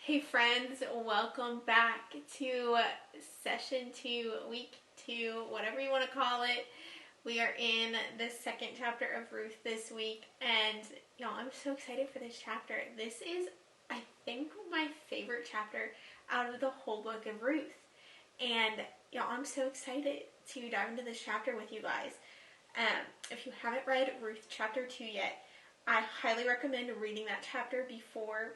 Hey friends, welcome back to session 2, week 2, whatever you want to call it. We are in the second chapter of Ruth this week, and y'all, I'm so excited for this chapter. This is, I think, my favorite chapter out of the whole book of Ruth. And y'all, I'm so excited to dive into this chapter with you guys. If you haven't read Ruth chapter 2 yet, I highly recommend reading that chapter before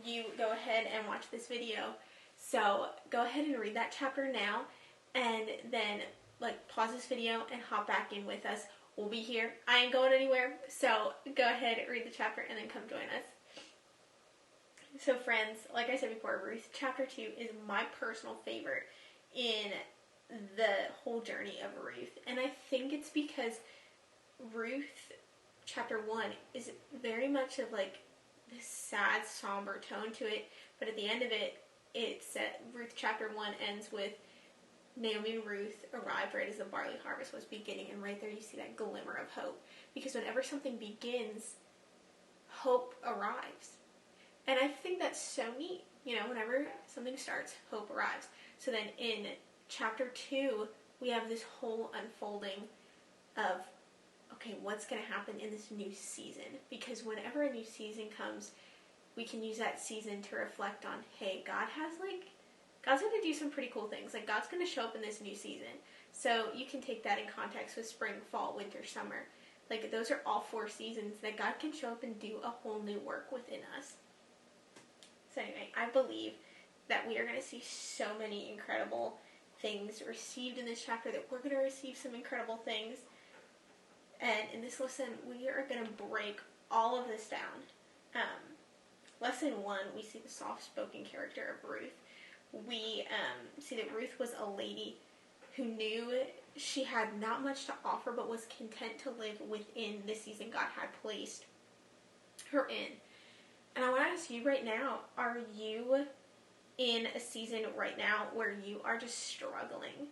you go ahead and watch this video. So go ahead and read that chapter now, and then pause this video and hop back in with us. We'll be here. I ain't going anywhere, so go ahead, read the chapter, and then come join us. So friends, like I said before, Ruth chapter 2 is my personal favorite in the whole journey of Ruth. And I think it's because Ruth chapter 1 is very much of this sad, somber tone to it, but at the end of it, Ruth chapter 1 ends with Naomi and Ruth arrived right as the barley harvest was beginning, and right there you see that glimmer of hope, because whenever something begins, hope arrives. And I think that's so neat. Whenever something starts, hope arrives. So then in chapter 2, we have this whole unfolding of, okay, what's going to happen in this new season? Because whenever a new season comes, we can use that season to reflect on, hey, God's going to do some pretty cool things. God's going to show up in this new season. So you can take that in context with spring, fall, winter, summer. Those are all 4 seasons that God can show up and do a whole new work within us. So anyway, I believe that we are going to see so many incredible things received in this chapter, that we're going to receive some incredible things. And in this lesson, we are going to break all of this down. Lesson 1, we see the soft-spoken character of Ruth. We see that Ruth was a lady who knew she had not much to offer, but was content to live within the season God had placed her in. And I want to ask you right now, are you in a season right now where you are just struggling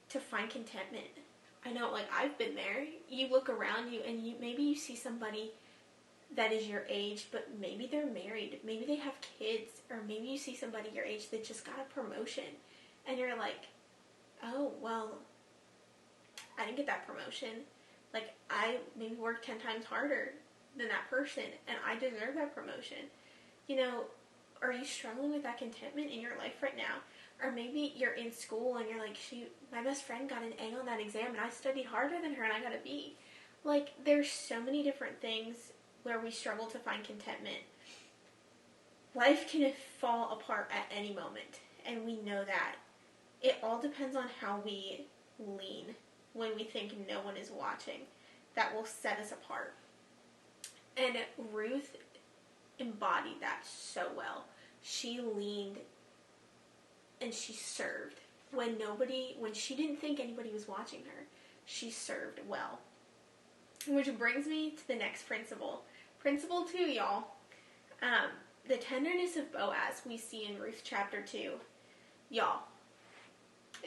to find contentment? I know, I've been there. You look around you and maybe you see somebody that is your age, but maybe they're married, maybe they have kids, or maybe you see somebody your age that just got a promotion, and you're like, oh, well, I didn't get that promotion. I maybe worked 10 times harder than that person, and I deserve that promotion. Are you struggling with that contentment in your life right now? Or maybe you're in school and you're like, shoot, my best friend got an A on that exam and I studied harder than her and I got a B. There's so many different things where we struggle to find contentment. Life can fall apart at any moment, and we know that. It all depends on how we lean when we think no one is watching. That will set us apart. And Ruth embodied that so well. She leaned and she served. When she didn't think anybody was watching her, she served well. Which brings me to the next principle. Principle 2, y'all. The tenderness of Boaz we see in Ruth chapter 2. Y'all,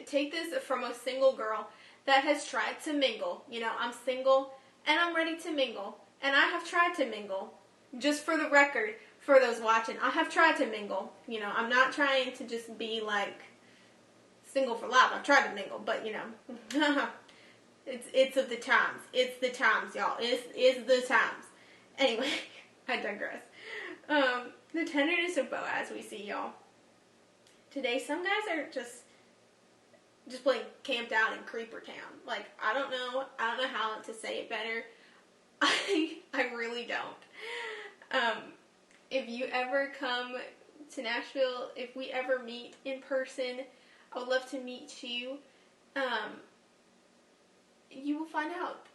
take this from a single girl that has tried to mingle. I'm single and I'm ready to mingle. And I have tried to mingle. Just for the record, for those watching, I have tried to mingle. I'm not trying to just be single for life. I've tried to mingle, but it's of the times. It's the times, y'all. It's the times. Anyway, I digress. The tenderness of Boaz we see, y'all. Today, some guys are just playing camped out in Creeper Town. I don't know how to say it better. I really don't. If you ever come to Nashville, if we ever meet in person, I would love to meet you. You will find out.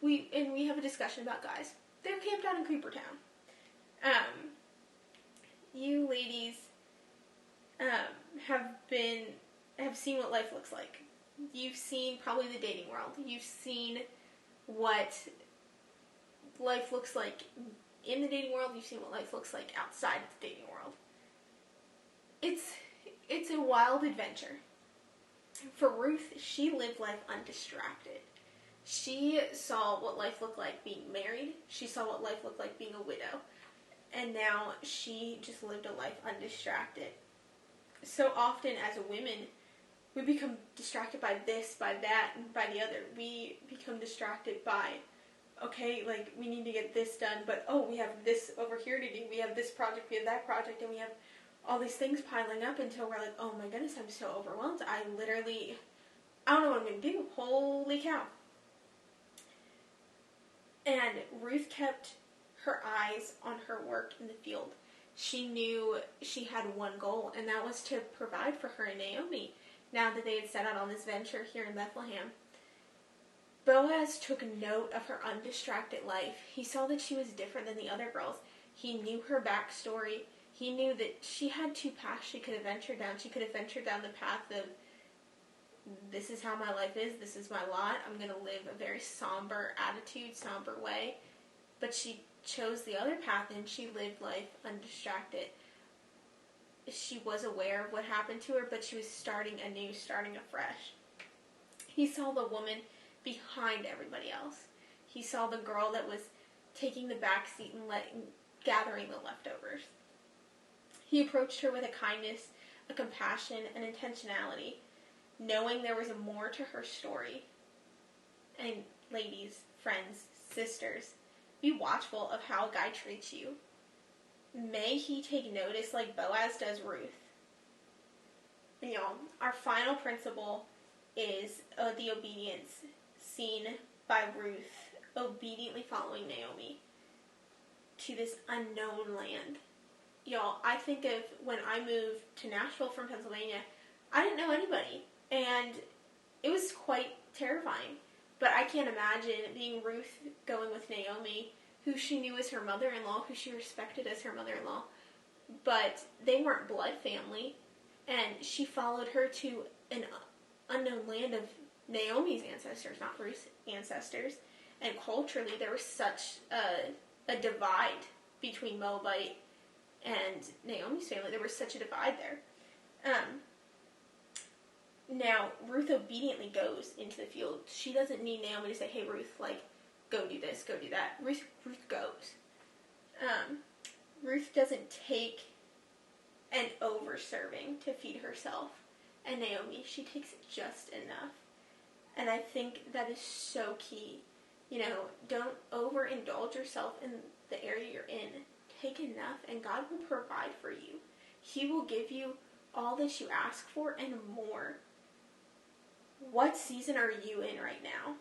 We have a discussion about guys. They're camped out in Creeper Town. You ladies have seen what life looks like. You've seen probably the dating world. You've seen what life looks like in the dating world. You've seen what life looks like outside of the dating world. It's a wild adventure. For Ruth, she lived life undistracted. She saw what life looked like being married. She saw what life looked like being a widow. and now she just lived a life undistracted. So often as women, we become distracted by this, by that, and by the other. We become distracted by, okay, like, we need to get this done, but, oh, we have this over here to do, we have this project, we have that project, and we have all these things piling up until we're like, oh my goodness, I'm so overwhelmed. I don't know what I'm going to do. Holy cow. And Ruth kept her eyes on her work in the field. She knew she had one goal, and that was to provide for her and Naomi, now that they had set out on this venture here in Bethlehem. Boaz took note of her undistracted life. He saw that she was different than the other girls. He knew her backstory. He knew that she had two paths she could have ventured down. She could have ventured down the path of, this is how my life is, this is my lot, I'm going to live a very somber attitude, somber way. But she chose the other path, and she lived life undistracted. She was aware of what happened to her, but she was starting anew, starting afresh. He saw the woman behind everybody else. He saw the girl that was taking the back seat and gathering the leftovers. He approached her with a kindness, a compassion, an intentionality, knowing there was more to her story. And ladies, friends, sisters, be watchful of how a guy treats you. May he take notice like Boaz does Ruth. You know, our final principle is the obedience seen by Ruth obediently following Naomi to this unknown land. Y'all, I think of when I moved to Nashville from Pennsylvania, I didn't know anybody, and it was quite terrifying. But I can't imagine being Ruth going with Naomi, who she knew as her mother-in-law, who she respected as her mother-in-law, but they weren't blood family, and she followed her to an unknown land of Naomi's ancestors, not Ruth's ancestors, and culturally there was such a divide between Moabite and Naomi's family. There was such a divide there. Now, Ruth obediently goes into the field. She doesn't need Naomi to say, hey, Ruth, like, go do this, go do that. Ruth goes. Ruth doesn't take an over-serving to feed herself and Naomi. She takes just enough. And I think that is so key. You know, don't overindulge yourself in the area you're in. Take enough, and God will provide for you. He will give you all that you ask for and more. What season are you in right now?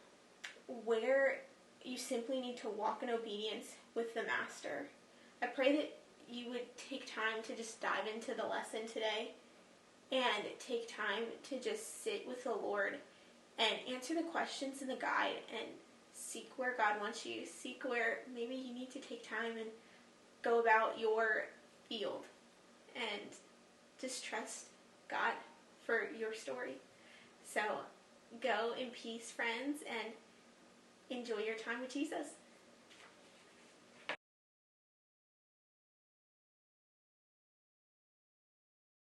Where you simply need to walk in obedience with the Master. I pray that you would take time to just dive into the lesson today and take time to just sit with the Lord and answer the questions in the guide and seek where God wants you. Seek where maybe you need to take time and go about your field and just trust God for your story. So go in peace, friends, and enjoy your time with Jesus.